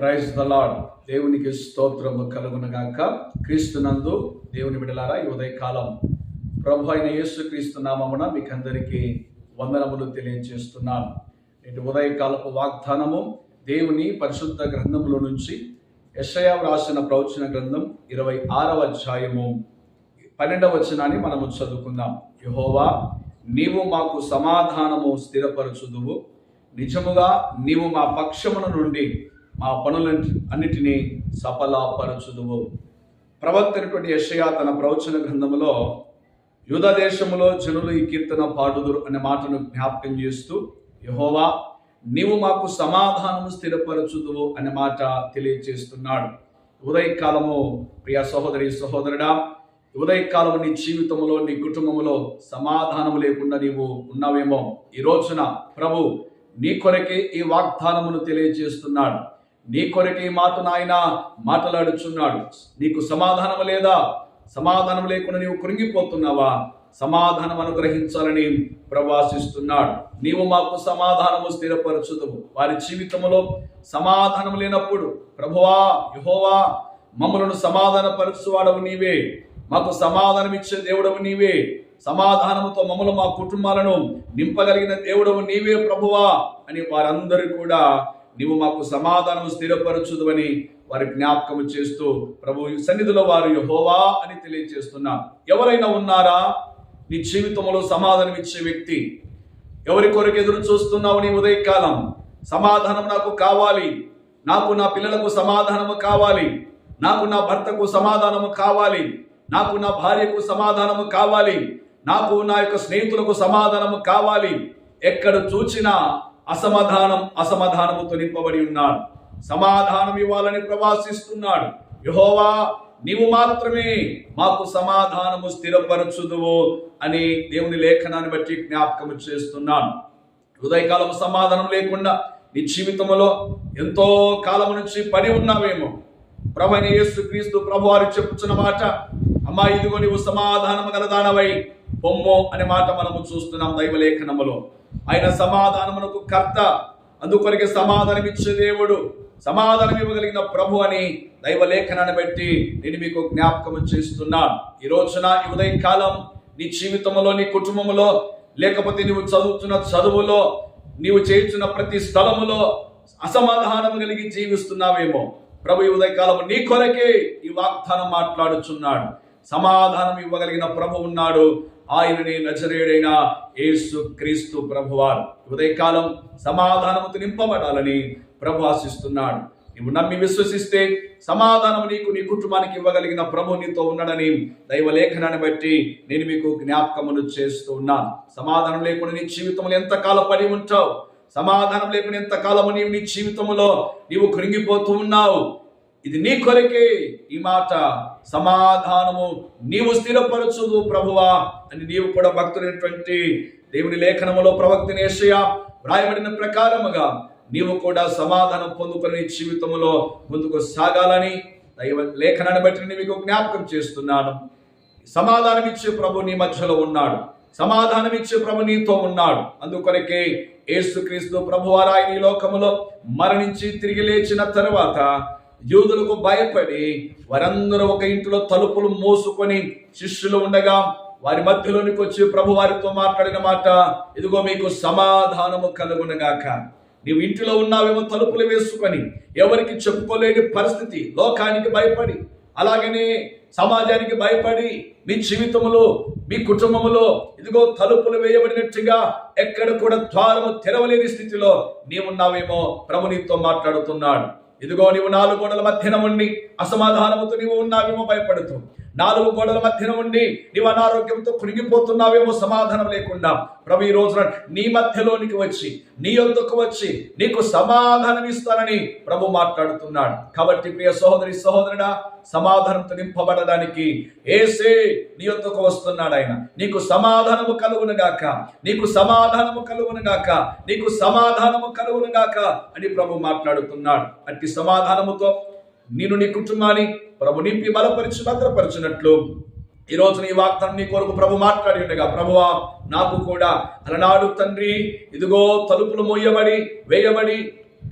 Praise the lord. దేవునికి స్తోత్రము కలుగునగాక. క్రీస్తునందు దేవుని బిడ్డలారా, ఈ ఉదయకాలం ప్రభు అయిన యేసు క్రీస్తు నామమున మీకు అందరికీ వందనములు తెలియజేస్తున్నాను. నేటి ఉదయకాలపు వాగ్దానము దేవుని పరిశుద్ధ గ్రంథములో నుంచి యెషయా రాసిన ప్రవచన గ్రంథం 26వ అధ్యాయము 12వ వచనాన్ని మనము చదువుకుందాం. యెహోవా, నీవు మాకు సమాధానము స్థిరపరచుదువు, నిజముగా నీవు మా పక్షమున నుండి మా పనులన్నిటినీ సఫలపరచుదువు. ప్రవక్త అయినటువంటి యెషయా తన ప్రవచన గ్రంథములో యూదా దేశములో జనులు ఈ కీర్తన పాడుదురు అనే మాటను జ్ఞాపకం చేస్తూ, యెహోవా, నీవు మాకు సమాధానము స్థిరపరచుదువు అనే మాట తెలియజేస్తున్నాడు. ఉదయకాలము ప్రియ సహోదరి సహోదరుడా, ఉదయకాలము నీ జీవితంలో నీ కుటుంబంలో సమాధానము లేకుండా నీవు ఉన్నావేమో. ఈ రోజున ప్రభు నీ కొరకే ఈ వాగ్దానమును తెలియజేస్తున్నాడు. నీ కొరకే ఈ మాట నాయన మాట్లాడుచున్నాడు. నీకు సమాధానం లేదా? సమాధానం లేకుండా నీవు కృంగిపోతున్నావా? సమాధానం అనుగ్రహించాలని ప్రవాసిస్తున్నాడు. నీవు మాకు సమాధానము స్థిరపరచుదువు. వారి జీవితంలో సమాధానం లేనప్పుడు ప్రభువా, యెహోవా, మమ్మలను సమాధానపరచువాడవు నీవే, మాకు సమాధానం ఇచ్చే దేవుడవు నీవే, సమాధానముతో మమ్మల్ని మా కుటుంబాలను నింపగలిగిన దేవుడవు నీవే ప్రభువా అని వారందరూ కూడా నీవు మాకు సమాధానము స్థిరపరచుదువని వారి జ్ఞాపకము చేస్తూ ప్రభు సన్నిధిలో వారు యెహోవా అని తెలియజేస్తున్నారు. ఎవరైనా ఉన్నారా నీ జీవితంలో సమాధానం ఇచ్చే వ్యక్తి? ఎవరి కొరకు ఎదురు చూస్తున్నావు నీ ఉదయకాలం? సమాధానం నాకు కావాలి, నాకు నా పిల్లలకు సమాధానము కావాలి, నాకు నా భర్తకు సమాధానము కావాలి, నాకు నా భార్యకు సమాధానము కావాలి, నాకు నా యొక్క స్నేహితులకు సమాధానము కావాలి. ఎక్కడ చూచినా అసమాధానముతో నింపబడి ఉన్నాడు. సమాధానం ఇవ్వాలని ప్రవాసిస్తున్నాడు. యెహోవా, నీవు మాత్రమే మాకు సమాధానము స్థిరపరచుదువు అని దేవుని లేఖనాన్ని బట్టి జ్ఞాపకం చేస్తున్నాను. ఉదయకాలం సమాధానం లేకుండా నీ జీవితంలో ఎంతో కాలం నుంచి పడి ఉన్నావేమో. ప్రభు అయిన యేసు క్రీస్తు ప్రభు వారు చెప్పుచున్న మాట, అమ్మా ఇదిగో నీవు సమాధానము గలదానవై పొమ్ము అనే మాట మనము చూస్తున్నాం దైవలేఖనములో. ఆయన సమాధానమునకు కర్త, అందుకొరకే సమాధానం ఇచ్చే దేవుడు, సమాధానం ఇవ్వగలిగిన ప్రభు అని దైవలేఖనాన్ని బట్టి నేను మీకు జ్ఞాపకం చేస్తున్నాను. ఈ రోజున ఈ ఉదయకాలం నీ జీవితంలో, నీ కుటుంబంలో, లేకపోతే నీవు చదువుతున్న చదువులో, నీవు చేస్తున్న ప్రతి స్థలములో అసమాధానం కలిగి జీవిస్తున్నావేమో. ప్రభు ఈ ఉదయకాలం నీ కొరకే ఈ వాగ్దానం మాట్లాడుచున్నాడు. సమాధానం ఇవ్వగలిగిన ప్రభు ఉన్నాడు. ఆయననే నజరేయుడైన యేసు క్రీస్తు ప్రభువారు. ఉదయకాలం సమాధానముతో నింపబడాలని ప్రభు ఆశిస్తున్నాడు. నువ్వు నమ్మి విశ్వసిస్తే సమాధానం నీకు, నీ కుటుంబానికి ఇవ్వగలిగిన ప్రభు నీతో ఉన్నాడని దైవలేఖనాన్ని బట్టి నేను మీకు జ్ఞాపకమును చేస్తూ ఉన్నాను. సమాధానం లేకుండా నీ జీవితంలో ఎంతకాలం పడి ఉంటావు? సమాధానం లేకుండా ఎంతకాలము నీవు నీ జీవితంలో నీవు కృంగిపోతూ ఉన్నావు. ఇది నీ కొరకే ఈ మాట, సమాధానము నీవు స్థిరపరచుదు ప్రభువా అని నీవు కూడా భక్తుడైనటువంటి దేవుని లేఖనములో ప్రవక్త యెషయా వ్రాయబడిన ప్రకారముగా నీవు కూడా సమాధానం పొందుకుని జీవితంలో ముందుకు సాగాలని దైవ లేఖనాన్ని బట్టి నేను మీకు జ్ఞాపకం చేస్తున్నాను. సమాధానం ఇచ్చే ప్రభు నీ మధ్యలో ఉన్నాడు. సమాధానం ఇచ్చే ప్రభు నీతో ఉన్నాడు. అందుకొరకే యేసుక్రీస్తు ప్రభువారు ఆయన ఈ లోకములో మరణించి తిరిగి లేచిన తర్వాత యూదులకు భయపడి వారందరూ ఒక ఇంటిలో తలుపులు మోసుకొని శిష్యులు ఉండగా వారి మధ్యలోనికి వచ్చి ప్రభు వారితో మాట్లాడిన మాట, ఇదిగో మీకు సమాధానము కలుగునగాక. నీవు ఇంటిలో ఉన్నావేమో తలుపులు వేసుకొని, ఎవరికి చెప్పుకోలేని పరిస్థితి, లోకానికి భయపడి, అలాగనే సమాజానికి భయపడి మీ జీవితంలో, మీ కుటుంబంలో ఇదిగో తలుపులు వేయబడినట్టుగా ఎక్కడ కూడా ద్వారము తెరవలేని స్థితిలో నీవున్నావేమో. ప్రభు నీతో మాట్లాడుతున్నాడు. ఇదిగో నీవు 4 గోడల మధ్యన ఉండి అసమాధానముతో నీవు ఉన్నావేమో భయపడుతూ, 4 గోడల మధ్యన ఉండి నీవు అనారోగ్యంతో కృంగిపోతున్నావేమో సమాధానం లేకుండా. ప్రభు ఈ రోజున నీ మధ్యలోనికి వచ్చి, నీ యొద్దకు వచ్చి నీకు సమాధానం ఇస్తానని ప్రభు మాట్లాడుతున్నాడు. కాబట్టి ప్రియ సహోదరి సహోదరుడా, సమాధానంతో నింపబడడానికి యేసే నీ యొద్దకు వస్తున్నాడు. ఆయన నీకు సమాధానము కలుగునుగాక, నీకు సమాధానము కలుగునుగాక, నీకు సమాధానము కలుగునుగాక అని ప్రభు మాట్లాడుతున్నాడు. అట్టి సమాధానముతో నేను నీ కుటుంబాన్ని ప్రభు నింపి బలపరిచి భద్రపరిచినట్లు ఈ రోజు నీ వాగ్దానం నీ కొరకు ప్రభు మాట్లాడి ఉండగా, ప్రభువా నాకు కూడా అలనాడు తండ్రి ఇదిగో తలుపులు వేయబడి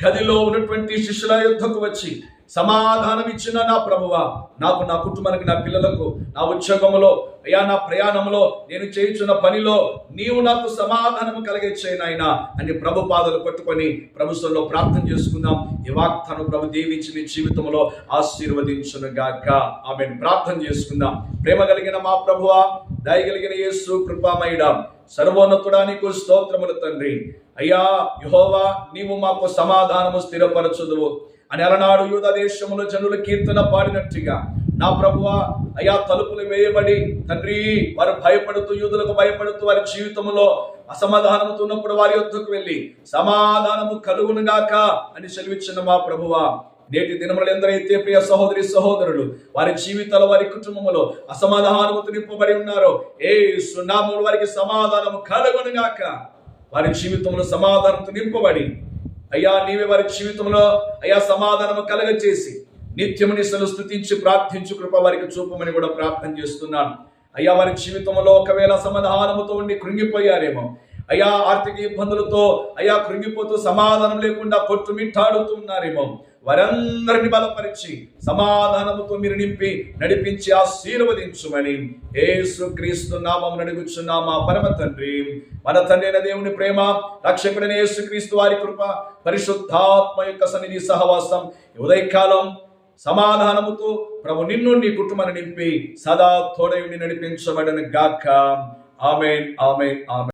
గదిలో ఉన్నటువంటి శిష్యుల యుద్ధకు వచ్చి సమాధానం ఇచ్చిన నా ప్రభువా, నాకు, నా కుటుంబానికి, నా పిల్లలకు, నా ఉద్యోగంలో, అయ్యా నా ప్రయాణంలో, నేను చేయుచున్న పనిలో నీవు నాకు సమాధానము కలిగించే నాయనా అని ప్రభు పాదాలు పట్టుకొని ప్రభుత్వంలో ప్రార్థన చేసుకుందాం. ఈ వాగ్దానం ప్రభు దీవించి నీ జీవితంలో ఆశీర్వదించును గాక. ఆమేన్. ప్రార్థన చేసుకుందాం. ప్రేమ కలిగిన మా ప్రభువా, దయగలిగిన యేసు, కృపామయుడా, సర్వోన్నతుడా, నీకు స్తోత్రములు తండ్రి. అయ్యా యెహోవా, నీవు మాకు సమాధానము స్థిరపరచుదువు అని అలనాడు యూదా దేశంలో జనులు కీర్తన పాడినట్టుగా నా ప్రభువా, అయ్యా తలుపులు వేయబడి తండ్రి వారు భయపడుతూ, యూదులకు భయపడుతూ వారి జీవితంలో అసమాధానంతో ఉన్నప్పుడు వారి యొద్దకు వెళ్ళి సమాధానము కలుగునుగాక అని సెలవిచ్చిన మా ప్రభువా, నేటి దినములు ఎందరైతే ప్రియ సహోదరి సహోదరులు వారి జీవితాలు, వారి కుటుంబంలో అసమాధానముతో నింపబడి ఉన్నారో, యేసు నామములో వారికి సమాధానము కలుగునుగాక. వారి జీవితంలో సమాధానంతో నింపబడి అయ్యా నీవే వారి జీవితంలో అయ్యా సమాధానము కలగచేసి నిత్యము నిస్సలు స్తుతించి ప్రార్థించు కృప వారికి చూపమని కూడా ప్రార్థన చేస్తున్నాను. అయ్యా వారి జీవితంలో ఒకవేళ సమాధానముతో ఉండి కృంగిపోయారేమో, అయ్యా ఆర్థిక ఇబ్బందులతో అయ్యా కృంగిపోతూ సమాధానం లేకుండా కొట్టుమిట్టాడుతూ ఉన్నారేమో, వారందరిని బలపరిచి సమాధానముతో మీరు నింపి నడిపించి ఆశీర్వదించుమని యేసుక్రీస్తు నామమున అడుగుచున్నాము మా పరమ తండ్రి. మన తండ్రి అయిన దేవుని ప్రేమ, రక్షకుడైన యేసుక్రీస్తు వారి కృప, పరిశుద్ధాత్మ యొక్క సన్నిధి సహవాసం ఉదయకాలం సమాధానముతో ప్రభు నిన్ను నీ కుటుంబాన్ని నింపి సదా తోడయుండి నడిపించబడను గాక. ఆమేన్, ఆమేన్, ఆమేన్.